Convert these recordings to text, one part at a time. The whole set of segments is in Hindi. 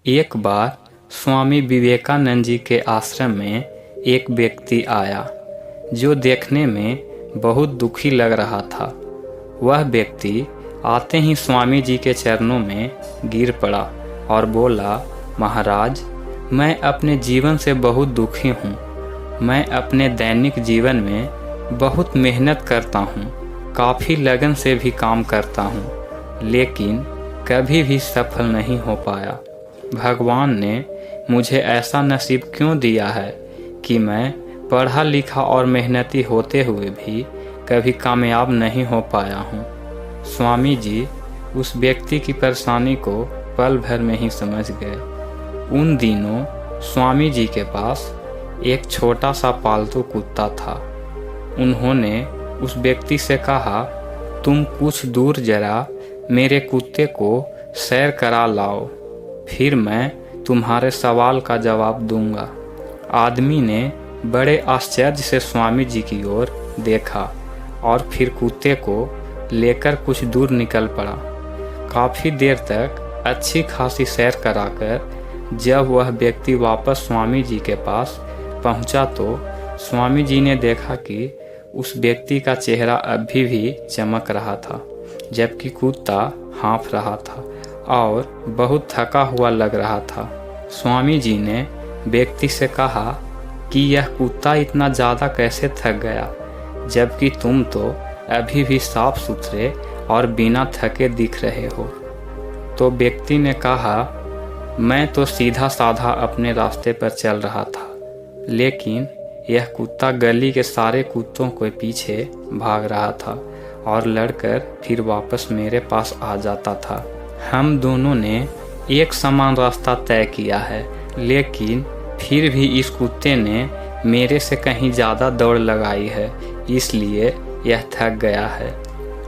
एक बार स्वामी विवेकानंद जी के आश्रम में एक व्यक्ति आया जो देखने में बहुत दुखी लग रहा था। वह व्यक्ति आते ही स्वामी जी के चरणों में गिर पड़ा और बोला, महाराज, मैं अपने जीवन से बहुत दुखी हूँ। मैं अपने दैनिक जीवन में बहुत मेहनत करता हूँ, काफ़ी लगन से भी काम करता हूँ, लेकिन कभी भी सफल नहीं हो पाया। भगवान ने मुझे ऐसा नसीब क्यों दिया है कि मैं पढ़ा लिखा और मेहनती होते हुए भी कभी कामयाब नहीं हो पाया हूँ। स्वामी जी उस व्यक्ति की परेशानी को पल भर में ही समझ गए। उन दिनों स्वामी जी के पास एक छोटा सा पालतू कुत्ता था। उन्होंने उस व्यक्ति से कहा, तुम कुछ दूर जरा मेरे कुत्ते को सैर करा लाओ, फिर मैं तुम्हारे सवाल का जवाब दूंगा। आदमी ने बड़े आश्चर्य से स्वामी जी की ओर देखा और फिर कुत्ते को लेकर कुछ दूर निकल पड़ा। काफ़ी देर तक अच्छी खासी सैर कराकर जब वह व्यक्ति वापस स्वामी जी के पास पहुंचा तो स्वामी जी ने देखा कि उस व्यक्ति का चेहरा अभी भी चमक रहा था, जबकि कुत्ता हाँफ रहा था और बहुत थका हुआ लग रहा था। स्वामी जी ने व्यक्ति से कहा कि यह कुत्ता इतना ज़्यादा कैसे थक गया, जबकि तुम तो अभी भी साफ सुथरे और बिना थके दिख रहे हो। तो व्यक्ति ने कहा, मैं तो सीधा साधा अपने रास्ते पर चल रहा था, लेकिन यह कुत्ता गली के सारे कुत्तों के पीछे भाग रहा था और लड़कर फिर वापस मेरे पास आ जाता था। हम दोनों ने एक समान रास्ता तय किया है, लेकिन फिर भी इस कुत्ते ने मेरे से कहीं ज़्यादा दौड़ लगाई है, इसलिए यह थक गया है।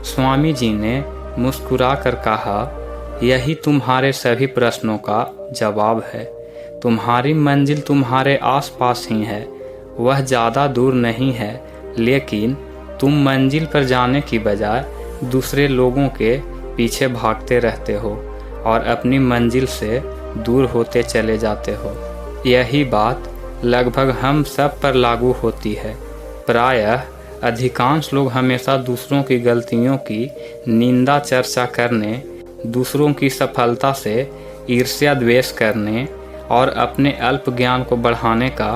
स्वामी जी ने मुस्कुरा कर कहा, यही तुम्हारे सभी प्रश्नों का जवाब है। तुम्हारी मंजिल तुम्हारे आसपास ही है, वह ज़्यादा दूर नहीं है, लेकिन तुम मंजिल पर जाने की बजाय दूसरे लोगों के पीछे भागते रहते हो और अपनी मंजिल से दूर होते चले जाते हो। यही बात लगभग हम सब पर लागू होती है। प्रायः अधिकांश लोग हमेशा दूसरों की गलतियों की निंदा चर्चा करने, दूसरों की सफलता से ईर्ष्या द्वेष करने और अपने अल्प ज्ञान को बढ़ाने का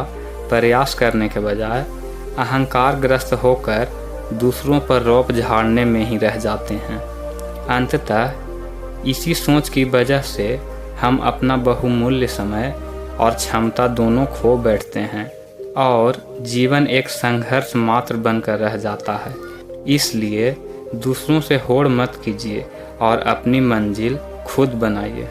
प्रयास करने के बजाय अहंकारग्रस्त होकर दूसरों पर रौब झाड़ने में ही रह जाते हैं। अंततः इसी सोच की वजह से हम अपना बहुमूल्य समय और क्षमता दोनों खो बैठते हैं और जीवन एक संघर्ष मात्र बनकर रह जाता है। इसलिए दूसरों से होड़ मत कीजिए और अपनी मंजिल खुद बनाइए।